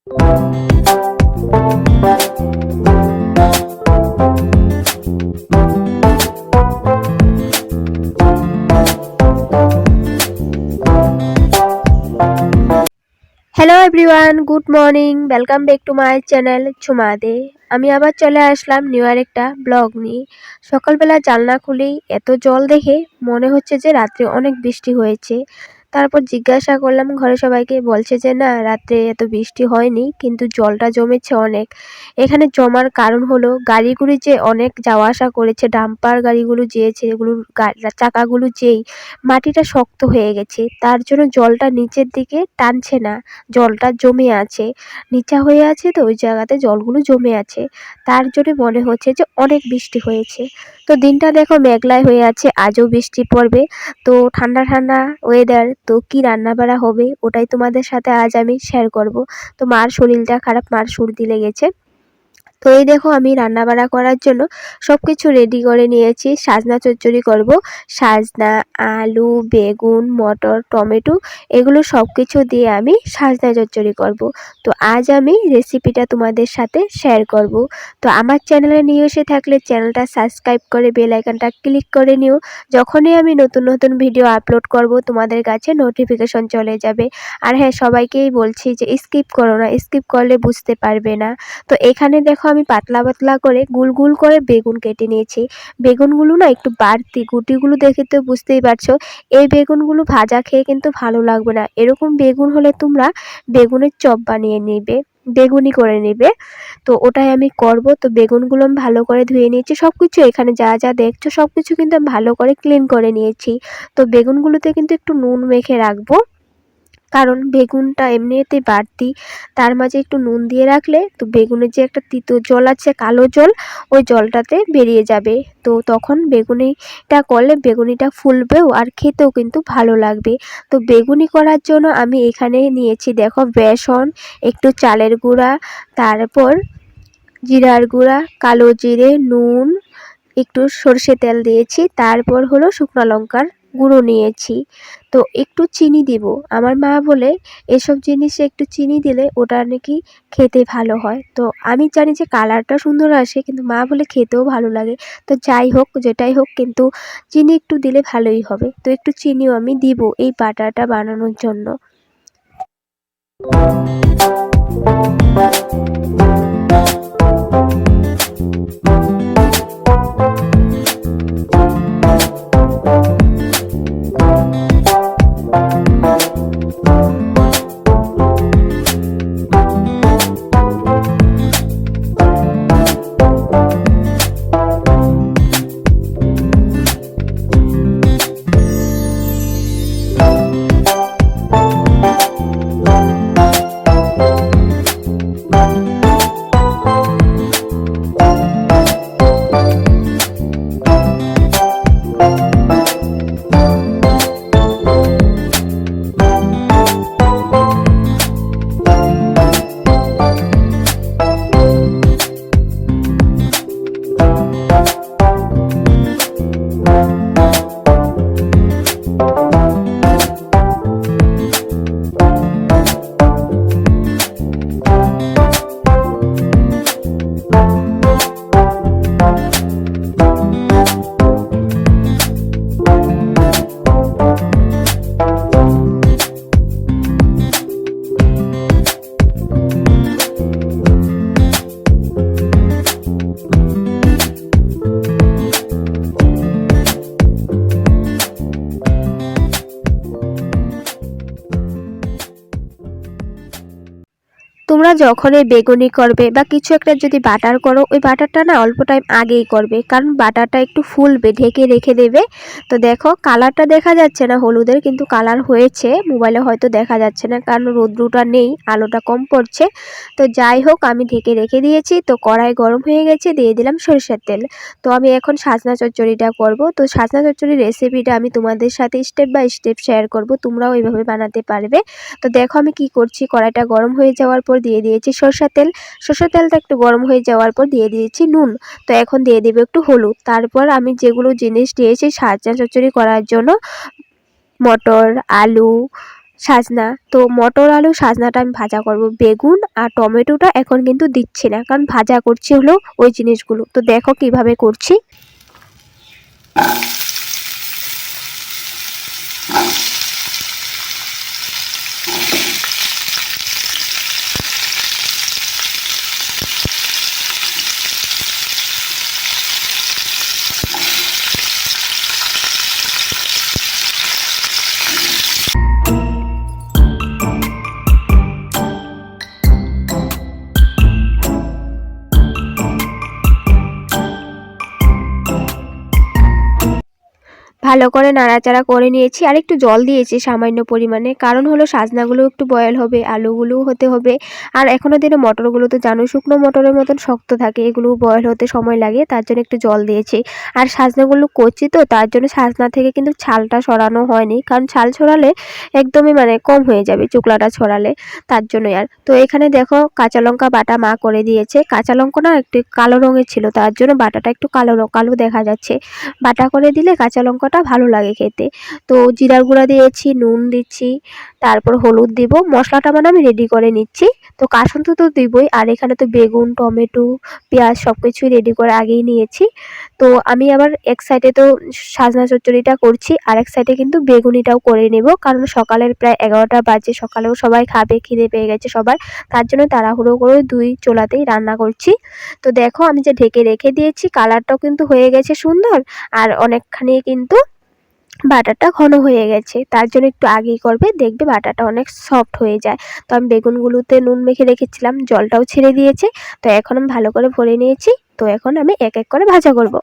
Hello everyone, good morning. Welcome back to my channel Jhuma Dey. আমি আবার চলে আসলাম নিউ একটা ব্লগ নিয়ে। সকালবেলা জানলা খুলেই এত জল দেখে মনে হচ্ছে যে রাত্রে অনেক বৃষ্টি হয়েছে। তারপর জিজ্ঞাসা করলাম ঘরে সবাইকে, বলছে যে না, রাত্রে এত বৃষ্টি হয়নি, কিন্তু জলটা জমেছে অনেক। এখানে জমার কারণ হলো গাড়িগুলি যে অনেক যাওয়া আসা করেছে, ডাম্পার গাড়িগুলো যেয়েছে, এগুলোর চাকাগুলো যেই মাটিটা শক্ত হয়ে গেছে, তার জন্য জলটা নিচের দিকে টানছে না, জলটা জমে আছে, নিচা হয়ে আছে, তো ওই জায়গাতে জলগুলো জমে আছে। তার জন্য মনে হচ্ছে যে অনেক বৃষ্টি হয়েছে। তো দিনটা দেখো মেঘলাই হয়ে আছে, আজও বৃষ্টি পড়বে। তো ঠান্ডা ঠান্ডা ওয়েদার, তো কি রান্না বাড়া হবে ওটাই তোমাদের সাথে আজ আমি শেয়ার করব। তো মার শরীরটা খারাপ, মার সর্দি লেগেছে। তো এই দেখো আমি রান্না বাড়া করার জন্য সব কিছু রেডি করে নিয়েছি। সাজনা চচ্চড়ি করব। সাজনা, আলু, বেগুন, মটর, টমেটো, এগুলো সব কিছু দিয়ে আমি সাজনা চচ্চড়ি করব। তো আজ আমি রেসিপিটা তোমাদের সাথে শেয়ার করব। তো আমার চ্যানেলে নিয়ে এসে থাকলে চ্যানেলটা সাবস্ক্রাইব করে বেল আইকনটা ক্লিক করে নিও। যখনই আমি নতুন নতুন ভিডিও আপলোড করব তোমাদের কাছে নোটিফিকেশন চলে যাবে। আর হ্যাঁ, সবাইকেই বলছি যে স্কিপ করো না, স্কিপ করলে বুঝতে পারবে না। তো এখানে দেখো আমি পাতলা পাতলা করে গুল গুল করে বেগুন কেটে নিয়েছি। বেগুনগুলো না একটু বাড়তি, গুটিগুলো দেখে তো বুঝতেই পারছো। এই বেগুনগুলো ভাজা খেয়ে কিন্তু ভালো লাগবে না। এরকম বেগুন হলে তোমরা বেগুনের চপ বানিয়ে নিবে, বেগুনি করে নিবে। তো ওটাই আমি করব। তো বেগুনগুলো আমি ভালো করে ধুয়ে নিয়েছি। সব কিছু এখানে যা যা দেখছো সব কিছু কিন্তু আমি ভালো করে ক্লিন করে নিয়েছি। তো বেগুনগুলোতে কিন্তু একটু নুন মেখে রাখবো, কারণ বেগুনটা এমনিতেই বাড়তি, তার মাঝে একটু নুন দিয়ে রাখলে তো বেগুনের যে একটা তিতো জল আছে, কালো জল, ওই জলটাতে বেরিয়ে যাবে। তো তখন বেগুনিটা করলে বেগুনিটা ফুলবেও আর খেতেও কিন্তু ভালো লাগবে। তো বেগুনি করার জন্য আমি এখানে নিয়েছি দেখো বেসন, একটু চালের গুঁড়া, তারপর জিরার গুঁড়া, কালো জিরে, নুন, একটু সরষে তেল দিয়েছি, তারপর হলো শুকনো লঙ্কার গুঁড়ো নিয়েছি। তো একটু চিনি দিব। আমার মা বলে এসব জিনিসে একটু চিনি দিলে ওটা নাকি খেতে ভালো হয়। তো আমি জানি যে কালারটা সুন্দর আসে, কিন্তু মা বলে খেতেও ভালো লাগে। তো যাই হোক, যেটাই হোক, কিন্তু চিনি একটু দিলে ভালোই হবে। তো একটু চিনিও আমি দিব এই বাটারটা বানানোর জন্য। তোমরা যখনই বেগুনি করবে বা কিছু একটা যদি বাটার করো, ওই বাটারটা না অল্প টাইম আগেই করবে, কারণ বাটারটা একটু ফুলবে, ঢেকে রেখে দেবে। তো দেখো কালারটা দেখা যাচ্ছে না হলুদের, কিন্তু কালার হয়েছে। মোবাইলে হয়তো দেখা যাচ্ছে না কারণ রোদ্রুটা নেই, আলোটা কম পড়ছে। তো যাই হোক, আমি ঢেকে রেখে দিয়েছি। তো কড়াই গরম হয়ে গেছে, দিয়ে দিলাম সরিষার তেল। তো আমি এখন সাজনা চচ্চড়িটা করব। তো সাজনা চচ্চড়ির রেসিপিটা আমি তোমাদের সাথে স্টেপ বাই স্টেপ শেয়ার করব, তোমরাও এইভাবে বানাতে পারবে। তো দেখো আমি কি করছি, কড়াইটা গরম হয়ে যাওয়ার পর দিয়ে দিয়েছি সরষের তেল। সরষের তেলটা একটু গরম হয়ে যাওয়ার পর দিয়ে দিয়েছি নুন। তো এখন দিয়ে দেব একটু হলুদ। তারপর আমি যেগুলো জিনিস দিয়েছি সাজনা চচ্চড়ি করার জন্য, মটর, আলু, সাজনা। তো মটর আলু সাজনাটা আমি ভাজা করব। বেগুন আর টমেটোটা এখন কিন্তু দিচ্ছি না, কারণ ভাজা করছি হলো ওই জিনিসগুলো। তো দেখো কিভাবে করছি। ভালো করে নাড়াচাড়া করে নিয়েছি, আর একটু জল দিয়েছি সামান্য পরিমাণে, কারণ হলো সাজনাগুলো একটু বয়েল হবে, আলুগুলোও হতে হবে। আর এখনো দিনে মটরগুলো তো জানো শুকনো মটরের মতন শক্ত থাকে, এগুলো বয়েল হতে সময় লাগে, তার জন্য একটু জল দিয়েছি। আর সাজনাগুলো কচি তো, তার জন্য সাজনা থেকে কিন্তু ছালটা সরানো হয়নি, কারণ ছাল ছড়ালে একদমই কম হয়ে যাবে চুকলাটা ছড়ালে, তার জন্যই। আর তো এখানে দেখো কাঁচা লঙ্কা বাটা মা করে দিয়েছে। কাঁচা লঙ্কা না একটু কালো রঙের ছিল, তার জন্য বাটাটা একটু কালো কালো দেখা যাচ্ছে। বাটা করে দিলে কাঁচা লঙ্কাটা ভালো লাগে খেতে। তো জিরার গুঁড়া দিয়েছি, নুন দিচ্ছি, তারপর হলুদ দিব। মশলাটা আমি রেডি করে নিচ্ছি। তো কাসুন্দ তো দিবই, আর এখানে তো বেগুন, টমেটো, পেঁয়াজ সব কিছুই রেডি করে আগেই নিয়েছি। তো আমি আবার এক সাইডে তো সাজনা চচ্চড়িটা করছি, আর এক সাইডে কিন্তু বেগুনিটাও করে নেব, কারণ সকালের প্রায় 11টা বাজে, সকালেও সবাই খাবে, খিদে পেয়ে গেছে সবার, তার জন্য তাড়াহুড়ো করে দুই চুলাতেই রান্না করছি। তো দেখো আমি যে ঢেকে রেখে দিয়েছি, কালারটাও কিন্তু হয়ে গেছে সুন্দর, আর অনেকখানি কিন্তু বাটারটা ঘন হয়ে গেছে, তার জন্য একটু আগেই করবে, দেখবে বাটারটা অনেক সফট হয়ে যায়। তো আমি বেগুনগুলোতে নুন মেখে রেখেছিলাম, জলটাও ছেড়ে দিয়েছে। তো এখন আমি ভালো করে ভরে নিয়েছি। তো এখন আমি এক এক করে ভাজা করব।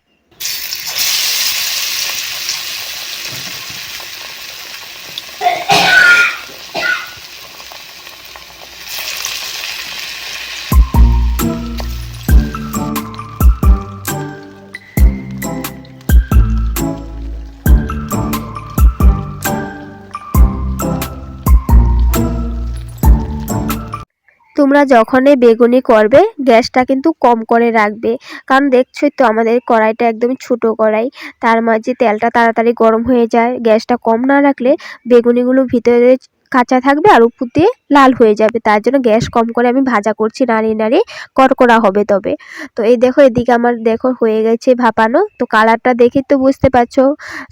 তোমরা যখনই বেগুনি করবে গ্যাসটা কিন্তু কম করে রাখবে, কারণ দেখছোই তো আমাদের কড়াইটা একদমই ছোটো কড়াই, তার মাঝে তেলটা তাড়াতাড়ি গরম হয়ে যায়। গ্যাসটা কম না রাখলে বেগুনিগুলো ভিতরে কাঁচা থাকবে আর উপর দিয়ে লাল হয়ে যাবে, তার জন্য গ্যাস কম করে আমি ভাজা করছি, নাড়িয়ে নাড়িয়ে কড়কড়া হবে তবে। তো এই দেখো এদিকে আমার দেখো হয়ে গেছে ভাপানো। তো কালারটা দেখে তো বুঝতে পারছো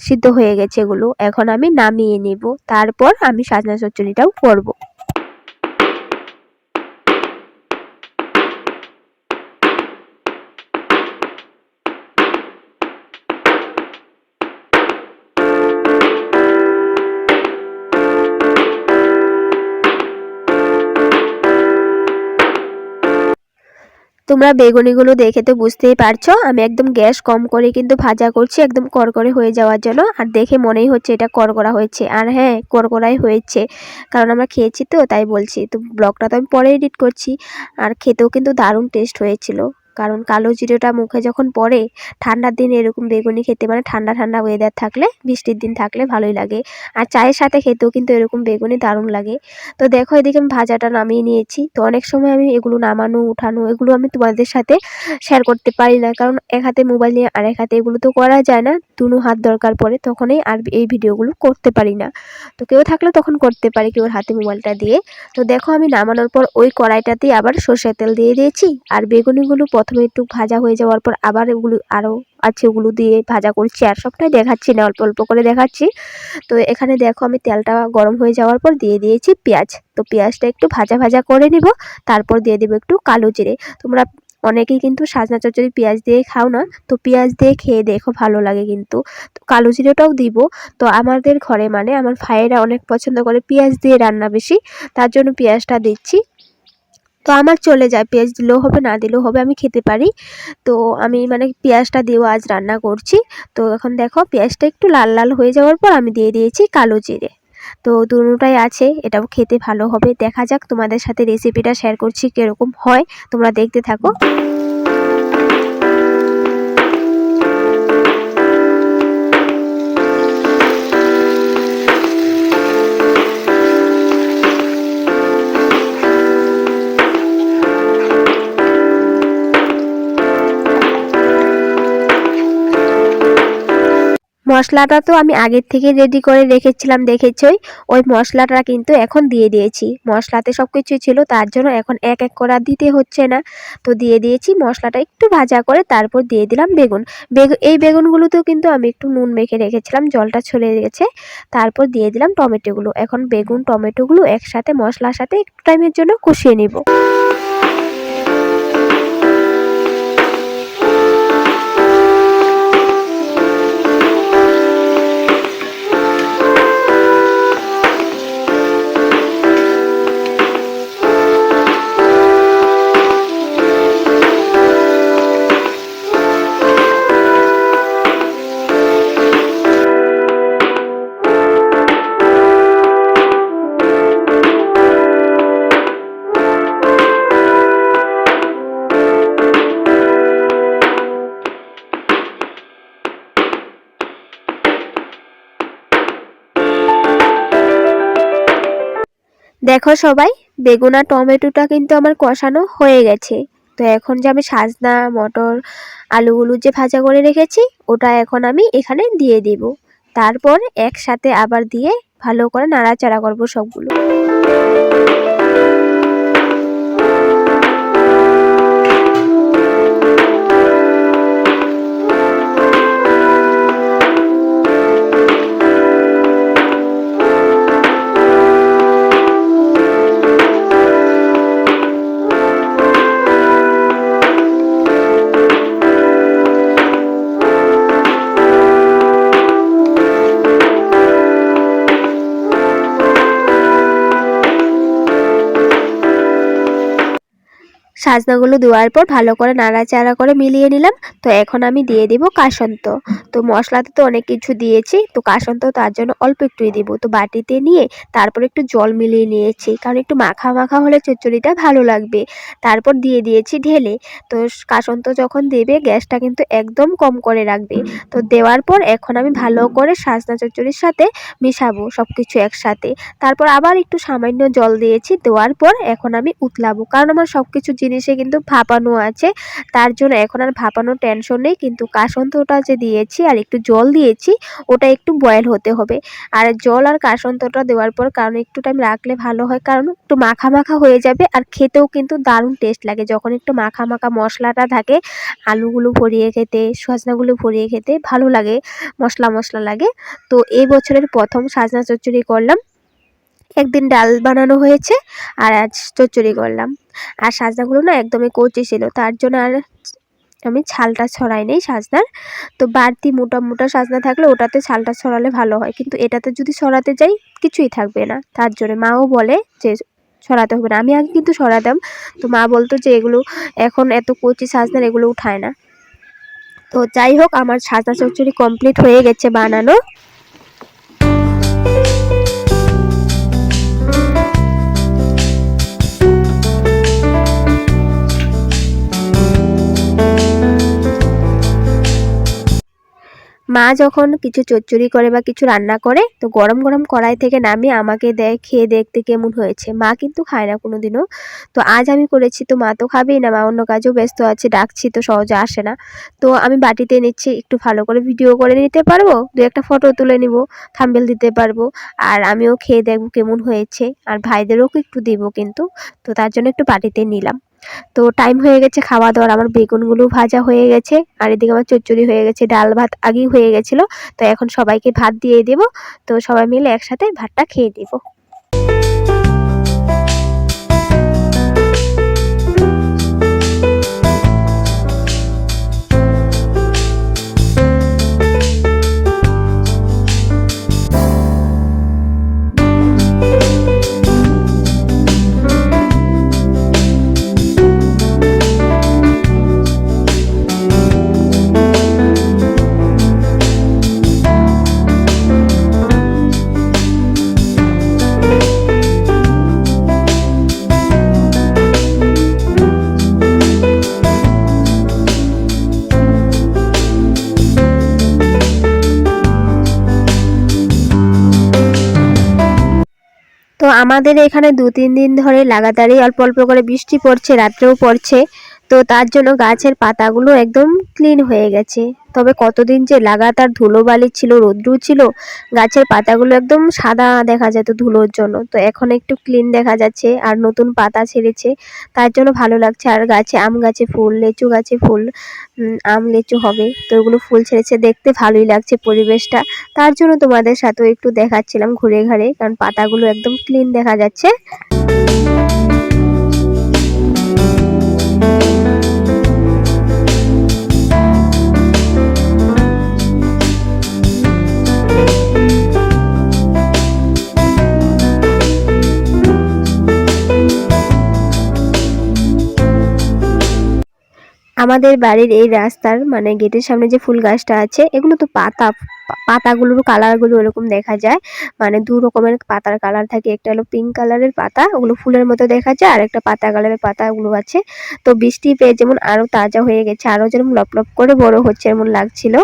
সিদ্ধ হয়ে গেছে এগুলো। এখন আমি নামিয়ে নিব, তারপর আমি সাজনা চচ্চড়িটাও করব। তোমরা বেগুনিগুলো দেখে তো বুঝতেই পারছো আমি একদম গ্যাস কম করে কিন্তু ভাজা করছি, একদম করকরে হয়ে যাওয়ার জন্য। আর দেখে মনেই হচ্ছে এটা করকরা হয়েছে, আর হ্যাঁ করকরাই হয়েছে, কারণ আমরা খেয়েছি তো তাই বলছি। তো ব্লগটা তো আমি পরে এডিট করছি। আর খেতেও কিন্তু দারুণ টেস্ট হয়েছিল, কারণ কালো জিরেটা মুখে যখন পড়ে, ঠান্ডার দিনে এরকম বেগুনি খেতে ঠান্ডা ঠান্ডা ওয়েদার থাকলে, বৃষ্টির দিন থাকলে ভালোই লাগে। আর চায়ের সাথে খেতেও কিন্তু এরকম বেগুনি দারুণ লাগে। তো দেখো এদিকে আমি ভাজাটা নামিয়ে নিয়েছি। তো অনেক সময় আমি এগুলো নামানো উঠানো এগুলো আমি তোমাদের সাথে শেয়ার করতে পারি না, কারণ এক হাতে মোবাইল নিয়ে আর এক হাতে এগুলো তো করা যায় না, দুনো হাত দরকার পড়ে, তখনই আর এই ভিডিওগুলো করতে পারি না। তো কেউ থাকলে তখন করতে পারি, কেউ হাতে মোবাইলটা দিয়ে। তো দেখো আমি নামানোর পর ওই কড়াইটাতেই আবার সর্ষের তেল দিয়ে দিয়েছি, আর বেগুনিগুলো প্রথমে একটু ভাজা হয়ে যাওয়ার পর আবার এগুলো আরও আছে ওগুলো দিয়ে ভাজা করছি, আর সবটাই দেখাচ্ছি না, অল্প অল্প করে দেখাচ্ছি। তো এখানে দেখো আমি তেলটা গরম হয়ে যাওয়ার পর দিয়ে দিয়েছি পেঁয়াজ। তো পেঁয়াজটা একটু ভাজা ভাজা করে নিব, তারপর দিয়ে দেবো একটু কালো জিরে। তোমরা অনেকেই কিন্তু সাজনা চচ্চড়ি পেঁয়াজ দিয়ে খাও না, তো পেঁয়াজ দিয়ে খেয়ে দেখো ভালো লাগে কিন্তু। তো কালো জিরেটাও দিব। তো আমাদের ঘরে আমার ভাইয়েরা অনেক পছন্দ করে পেঁয়াজ দিয়ে রান্না বেশি, তার জন্য পেঁয়াজটা দিচ্ছি। তো আমার চলে যায়, পেঁয়াজ দিলেও হবে না দিলেও হবে, আমি খেতে পারি। তো আমি পেঁয়াজটা দিয়েও আজ রান্না করছি। তো এখন দেখো পেঁয়াজটা একটু লাল লাল হয়ে যাওয়ার পর আমি দিয়ে দিয়েছি কালো জিরে। তো দুটোটাই আছে, এটাও খেতে ভালো হবে। দেখা যাক, তোমাদের সাথে রেসিপিটা শেয়ার করছি কীরকম হয়, তোমরা দেখতে থাকো। মশলাটা তো আমি আগের থেকে রেডি করে রেখেছিলাম, দেখেছই। ওই মশলাটা কিন্তু এখন দিয়ে দিয়েছি। মশলাতে সব কিছুই ছিল, তার জন্য এখন এক এক করে দিতে হচ্ছে না। তো দিয়ে দিয়েছি মশলাটা একটু ভাজা করে, তারপর দিয়ে দিলাম বেগুন। এই বেগুনগুলোতেও কিন্তু আমি একটু নুন মেখে রেখেছিলাম, জলটা ছড়ে গেছে। তারপর দিয়ে দিলাম টমেটোগুলো। এখন বেগুন টমেটোগুলো একসাথে মশলার সাথে একটু টাইমের জন্য কষিয়ে নিব। দেখো সবাই, বেগুন আর টমেটোটা কিন্তু আমার কষানো হয়ে গেছে। তো এখন যে আমি সাজনা মটর আলুগুলো যে ভাজা করে রেখেছি, ওটা এখন আমি এখানে দিয়ে দিব। তারপর একসাথে আবার দিয়ে ভালো করে নাড়াচাড়া করব সবগুলো। সাজনাগুলো দেওয়ার পর ভালো করে নাড়াচাড়া করে মিলিয়ে নিলাম। তো এখন আমি দিয়ে দিব কাসন্ত। তো মশলাতে তো অনেক কিছু দিয়েছি, তো কাসন্ত তার জন্য অল্প একটুই দিব। তো বাটিতে নিয়ে তারপর একটু জল মিলিয়ে নিয়েছি, কারণ একটু মাখা মাখা হলে চচ্চড়িটা ভালো লাগবে। তারপর দিয়ে দিয়েছি ঢেলে। তো কাসন্ত যখন দেবে গ্যাসটা কিন্তু একদম কম করে রাখবে। তো দেওয়ার পর এখন আমি ভালো করে সাজনা চচ্চড়ির সাথে মিশাবো সব কিছু একসাথে। তারপর আবার একটু সামান্য জল দিয়েছি, দেওয়ার পর এখন আমি উতলাবো, কারণ আমার সব কিছু জিনিসে কিন্তু ভাপানো আছে। তার জন্য এখন আর ভাপানোর টেনশন নেই। কিন্তু কাসন্তটা যে দিয়েছি আর একটু জল দিয়েছি, ওটা একটু বয়েল হতে হবে। আর জল আর কাসন্তটা দেওয়ার পর কারণ একটু টাইম রাখলে ভালো হয়, কারণ একটু মাখা মাখা হয়ে যাবে আর খেতেও কিন্তু দারুণ টেস্ট লাগে যখন একটু মাখা মাখা মশলাটা থাকে। আলুগুলো ভরিয়ে খেতে, সজনাগুলো ভরিয়ে খেতে ভালো লাগে, মশলা মশলা লাগে। তো এই বছরের প্রথম সাজনা চচ্চড়ি করলাম। একদিন ডাল বানানো হয়েছে আর আজ চচ্চড়ি করলাম। আর সাজনাগুলো না একদমই কচি ছিল, তার জন্য আর আমি ছালটা ছড়াই নেই সাজনার। তো বাড়তি মোটা মোটা সাজনা থাকলে ওটাতে ছালটা ছড়ালে ভালো হয়, কিন্তু এটাতে যদি ছড়াতে যাই কিছুই থাকবে না। তার জন্য মাও বলে যে ছড়াতে হবে না। আমি আগে কিন্তু ছড়াতাম, তো মা বলতো যে এগুলো এখন এত কচি সাজনার এগুলো উঠায় না। তো যাই হোক, আমার সাজনা চচ্চড়ি কমপ্লিট হয়ে গেছে বানানো। মা যখন কিছু চচ্চড়ি করে বা কিছু রান্না করে, তো গরম গরম কড়াই থেকে নামিয়ে আমাকে দেয়, খেয়ে দেখতে কেমন হয়েছে। মা কিন্তু খায় না কোনোদিনও। তো আজ আমি করেছি, তো মা তো খাবেই না, মা অন্য কাজেও ব্যস্ত আছে, ডাকছি তো সহজে আসে না। তো আমি বাটিতে নিচ্ছি, একটু ভালো করে ভিডিও করে নিতে পারবো, দু একটা ফটো তুলে নিব, থাম্বনেল দিতে পারবো। আর আমিও খেয়ে দেখবো কেমন হয়েছে, আর ভাইদেরও একটু দিব কিন্তু। তো তার জন্য একটু বাটিতে নিলাম। তো টাইম হয়ে গেছে খাওয়া দাওয়ার, আমার বেগুনগুলো ভাজা হয়ে গেছে আর এদিকে আমার চচ্চড়ি হয়ে গেছে, ডাল ভাত আগেই হয়ে গেছিল। তো এখন সবাইকে ভাত দিয়ে দেব। তো সবাই মিলে একসাথে ভাতটা খেয়ে দেব। তো আমাদের এখানে 2-3 দিন ধরে লাগাতারই অল্প অল্প করে বৃষ্টি পড়ছে, রাত্রেও পড়ছে। তো তার জন্য গাছের পাতাগুলো একদম ক্লিন হয়ে গেছে। তবে কতদিন যে লাগাতার ধুলোবালি ছিল, রৌদ্র ছিল, গাছের পাতাগুলো একদম সাদা দেখা যেত ধুলোর জন্য। তো এখন একটু ক্লিন দেখা যাচ্ছে আর নতুন পাতা ছেড়েছে, তার জন্য ভালো লাগছে। আর গাছে আম গাছে ফুল, লিচু গাছে ফুল, আম লিচু হবে, তো ওগুলো ফুল ছেড়েছে, দেখতে ভালোই লাগছে পরিবেশটা। তার জন্য তোমাদের সাথেও একটু দেখাচ্ছিলাম ঘুরে ঘাড়ে, কারণ পাতাগুলো একদম ক্লিন দেখা যাচ্ছে। আমাদের বাড়ির এই রাস্তার মানে গেটের সামনে যে ফুল গাছটা আছে, এগুলো তো পাতাগুলোর কালারগুলো এরকম দেখা যায়, মানে দু রকমের পাতার কালার থাকে। একটা হলো পিঙ্ক কালারের পাতা, ওগুলো ফুলের মতো দেখা যায়, আর একটা পাতা কালারের পাতা ওগুলো আছে। তো বৃষ্টি পেয়ে যেমন আরো তাজা হয়ে গেছে, আরো যেরকম লপলপ করে বড় হচ্ছে এমন লাগছিল।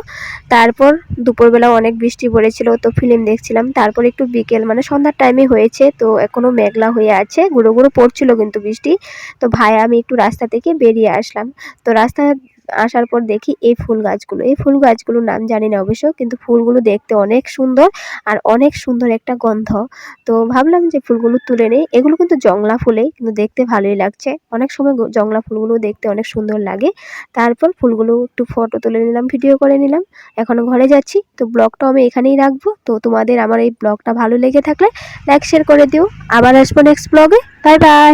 তারপর দুপুরবেলা অনেক বৃষ্টি পড়েছিল, তো ফিল্ম দেখছিলাম। তারপর একটু বিকেল মানে সন্ধ্যার টাইমে হয়েছে, তো এখনো মেঘলা হয়ে আছে, গুঁড়ো গুঁড়ো পড়ছিল কিন্তু বৃষ্টি। তো ভাই আমি একটু রাস্তা থেকে বেরিয়ে আসলাম। তো রাস্তায় আসার পর দেখি এই ফুল গাছগুলোর নাম জানি না অবশ্য, কিন্তু ফুলগুলো দেখতে অনেক সুন্দর আর অনেক সুন্দর একটা গন্ধ। তো ভাবলাম যে ফুলগুলো তুলে নেই। এগুলো কিন্তু জংলা ফুলে, কিন্তু দেখতে ভালোই লাগছে। অনেক সময় জংলা ফুলগুলো দেখতে অনেক সুন্দর লাগে। তারপর ফুলগুলো একটু ফটো তুলে নিলাম, ভিডিও করে নিলাম। এখন ঘরে যাচ্ছি। তো ব্লগটাও আমি এখানেই রাখবো। তো তোমাদের আমার এই ব্লগটা ভালো লেগে থাকলে লাইক শেয়ার করে দিও। আবার আসবো নেক্সট ব্লগে। Bye bye.